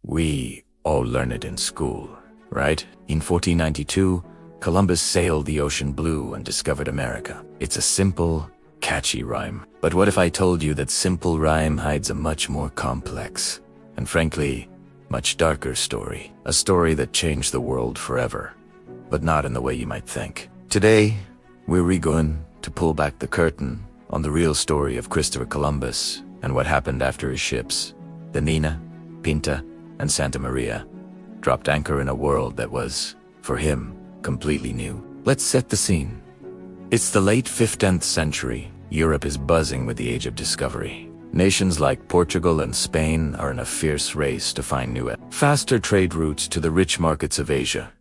We all learn it in school, right? In 1492, Columbus sailed the ocean blue and discovered America. It's a simple, catchy rhyme. But what if I told you that simple rhyme hides a much more complex, and frankly, much darker story? A story that changed the world forever, but not in the way you might think. Today, we're going to pull back the curtain on the real story of Christopher Columbus and what happened after his ships, the Nina, Pinta, and Santa Maria, dropped anchor in a world that was, for him, completely new. Let's set the scene. It's the late 15th century. Europe is buzzing with the age of discovery. Nations like Portugal and Spain are in a fierce race to find new, faster trade routes to the rich markets of Asia.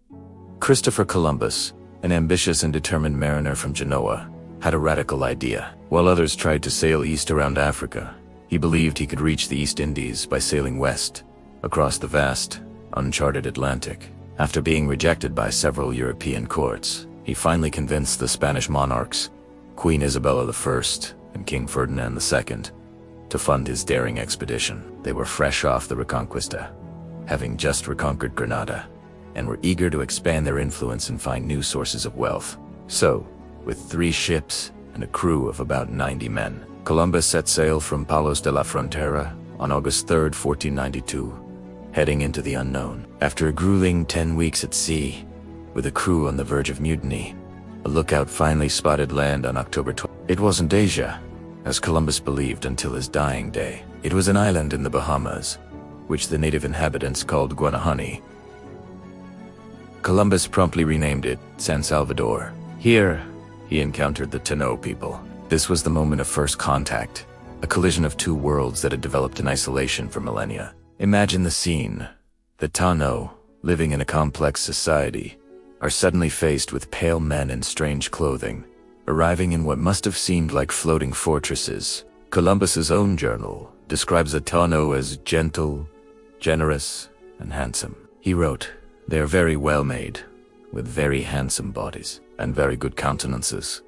Christopher Columbus, an ambitious and determined mariner from Genoa, had a radical idea. While others tried to sail east around Africa, he believed he could reach the East Indies by sailing west, across the vast, uncharted Atlantic. After being rejected by several European courts, he finally convinced the Spanish monarchs, Queen Isabella I and King Ferdinand II, to fund his daring expedition. They were fresh off the Reconquista, having just reconquered Granada, and were eager to expand their influence and find new sources of wealth. So, with 3 ships and a crew of about 90 men, Columbus set sail from Palos de la Frontera on August 3, 1492, heading into the unknown. After a grueling 10 weeks at sea, with a crew on the verge of mutiny, a lookout finally spotted land on October 12th. It wasn't Asia, as Columbus believed until his dying day. It was an island in the Bahamas, which the native inhabitants called Guanahani. Columbus promptly renamed it San Salvador. Here, he encountered the Taino people. This was the moment of first contact, a collision of 2 worlds that had developed in isolation for millennia. Imagine the scene. The Taino, living in a complex society, are suddenly faced with pale men in strange clothing, arriving in what must have seemed like floating fortresses. Columbus's own journal describes the Taino as gentle, generous, and handsome. He wrote, "They are very well made, with very handsome bodies, and very good countenances."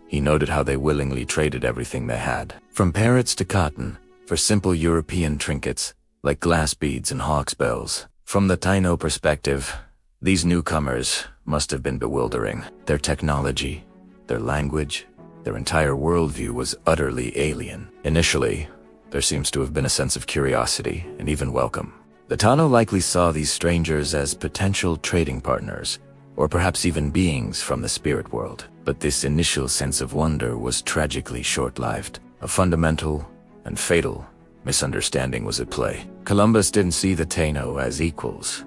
He noted how they willingly traded everything they had, from parrots to cotton, for simple European trinkets, like glass beads and hawk's bells. From the Taino perspective, these newcomers must have been bewildering. Their technology, their language, their entire worldview was utterly alien. Initially, there seems to have been a sense of curiosity and even welcome. The Taino likely saw these strangers as potential trading partners, or perhaps even beings from the spirit world. But this initial sense of wonder was tragically short-lived. A fundamental and fatal misunderstanding was at play. Columbus didn't see the Taino as equals.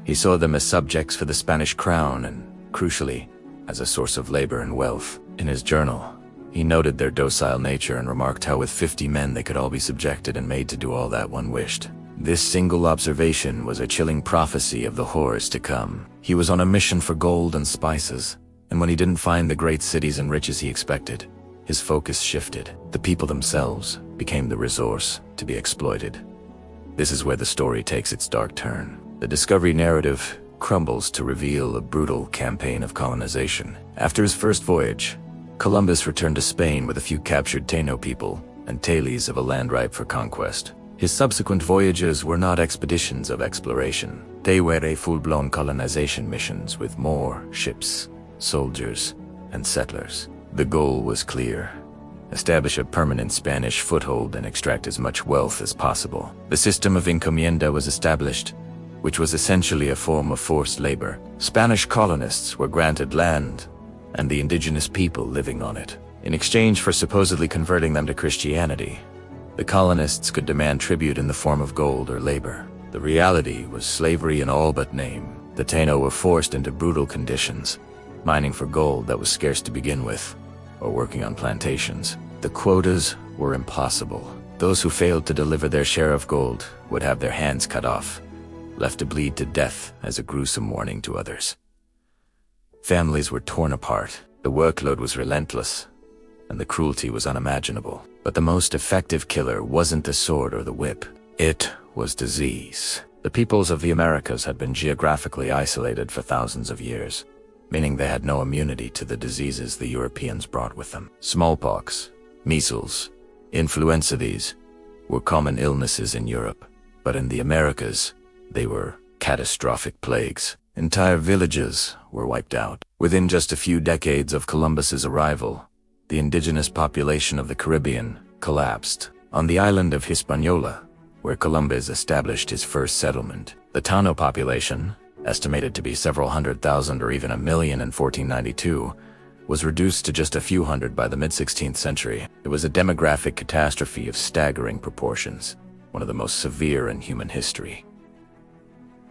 He saw them as subjects for the Spanish crown and, crucially, as a source of labor and wealth. In his journal, he noted their docile nature and remarked how with 50 men they could all be subjected and made to do all that one wished. This single observation was a chilling prophecy of the horrors to come. He was on a mission for gold and spices, and when he didn't find the great cities and riches he expected, his focus shifted. The people themselves became the resource to be exploited. This is where the story takes its dark turn. The discovery narrative crumbles to reveal a brutal campaign of colonization. After his first voyage, Columbus returned to Spain with a few captured Taino people and tales of a land ripe for conquest. His subsequent voyages were not expeditions of exploration. They were a full-blown colonization missions with more ships, soldiers, and settlers. The goal was clear: establish a permanent Spanish foothold and extract as much wealth as possible. The system of encomienda was established, which was essentially a form of forced labor. Spanish colonists were granted land and the indigenous people living on it. In exchange for supposedly converting them to Christianity, the colonists could demand tribute in the form of gold or labor. The reality was slavery in all but name. The Taino were forced into brutal conditions, mining for gold that was scarce to begin with, or working on plantations. The quotas were impossible. Those who failed to deliver their share of gold would have their hands cut off, left to bleed to death as a gruesome warning to others. Families were torn apart, the workload was relentless, and the cruelty was unimaginable. But the most effective killer wasn't the sword or the whip. It was disease. The peoples of the Americas had been geographically isolated for thousands of years, meaning they had no immunity to the diseases the Europeans brought with them. Smallpox, measles, influenza, these were common illnesses in Europe, But in the Americas, they were catastrophic plagues. Entire villages were wiped out. Within just a few decades of Columbus's arrival, the indigenous population of the Caribbean collapsed. On the island of Hispaniola, where Columbus established his first settlement, the Taino population, estimated to be several 100,000 or even 1,000,000 in 1492, was reduced to just a few hundred by the mid-16th century. It was a demographic catastrophe of staggering proportions, one of the most severe in human history.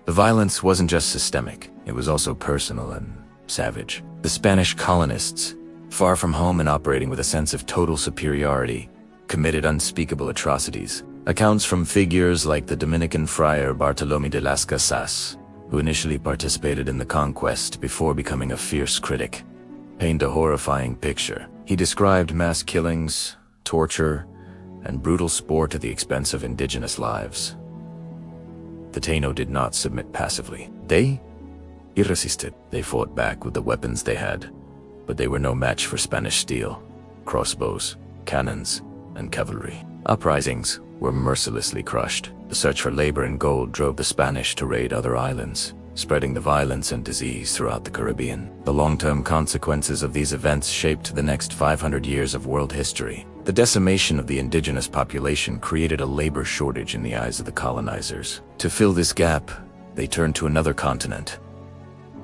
The violence wasn't just systemic, it was also personal and savage. The Spanish colonists, far from home and operating with a sense of total superiority, committed unspeakable atrocities. Accounts from figures like the Dominican friar Bartolomé de las Casas, who initially participated in the conquest before becoming a fierce critic, paint a horrifying picture. He described mass killings, torture, and brutal sport at the expense of indigenous lives. The Taino did not submit passively. They resisted. They fought back with the weapons they had, but they were no match for Spanish steel, crossbows, cannons, and cavalry. Uprisings were mercilessly crushed. The search for labor and gold drove the Spanish to raid other islands, spreading the violence and disease throughout the Caribbean. The long-term consequences of these events shaped the next 500 years of world history. The decimation of the indigenous population created a labor shortage in the eyes of the colonizers. To fill this gap, they turned to another continent,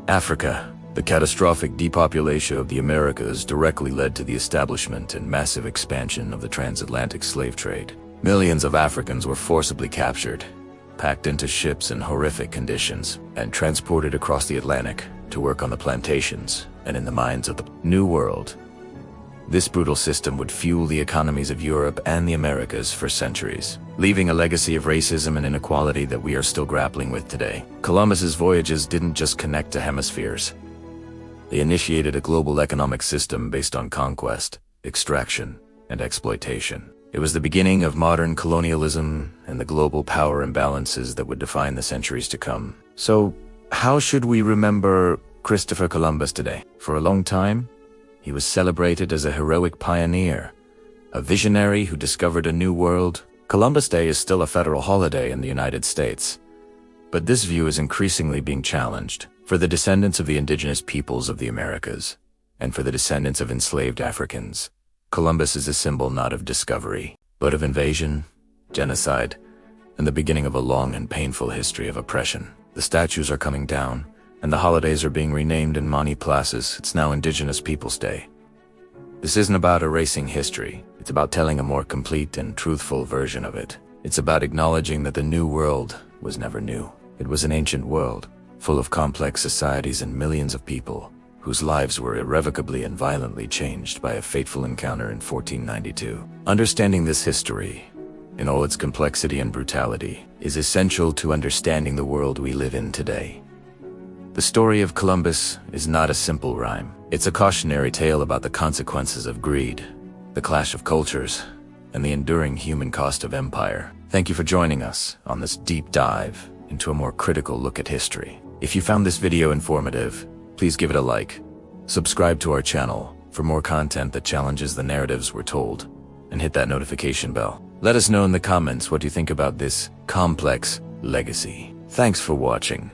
Africa. The catastrophic depopulation of the Americas directly led to the establishment and massive expansion of the transatlantic slave trade. Millions of Africans were forcibly captured, packed into ships in horrific conditions, and transported across the Atlantic to work on the plantations and in the mines of the New World. This brutal system would fuel the economies of Europe and the Americas for centuries, leaving a legacy of racism and inequality that we are still grappling with today. Columbus's voyages didn't just connect to hemispheres. They initiated a global economic system based on conquest, extraction, and exploitation. It was the beginning of modern colonialism and the global power imbalances that would define the centuries to come. So, how should we remember Christopher Columbus today? For a long time, he was celebrated as a heroic pioneer, a visionary who discovered a new world. Columbus Day is still a federal holiday in the United States, but this view is increasingly being challenged. For the descendants of the indigenous peoples of the Americas, and for the descendants of enslaved Africans, Columbus is a symbol not of discovery, but of invasion, genocide, and the beginning of a long and painful history of oppression. The statues are coming down, and the holidays are being renamed in many places. It's now Indigenous Peoples Day. This isn't about erasing history. It's about telling a more complete and truthful version of it. It's about acknowledging that the New World was never new. It was an ancient world, full of complex societies and millions of people whose lives were irrevocably and violently changed by a fateful encounter in 1492. Understanding this history, in all its complexity and brutality, is essential to understanding the world we live in today. The story of Columbus is not a simple rhyme. It's a cautionary tale about the consequences of greed, the clash of cultures, and the enduring human cost of empire. Thank you for joining us on this deep dive into a more critical look at history. If you found this video informative, please give it a like, subscribe to our channel for more content that challenges the narratives we're told, and hit that notification bell. Let us know in the comments what you think about this complex legacy. Thanks for watching.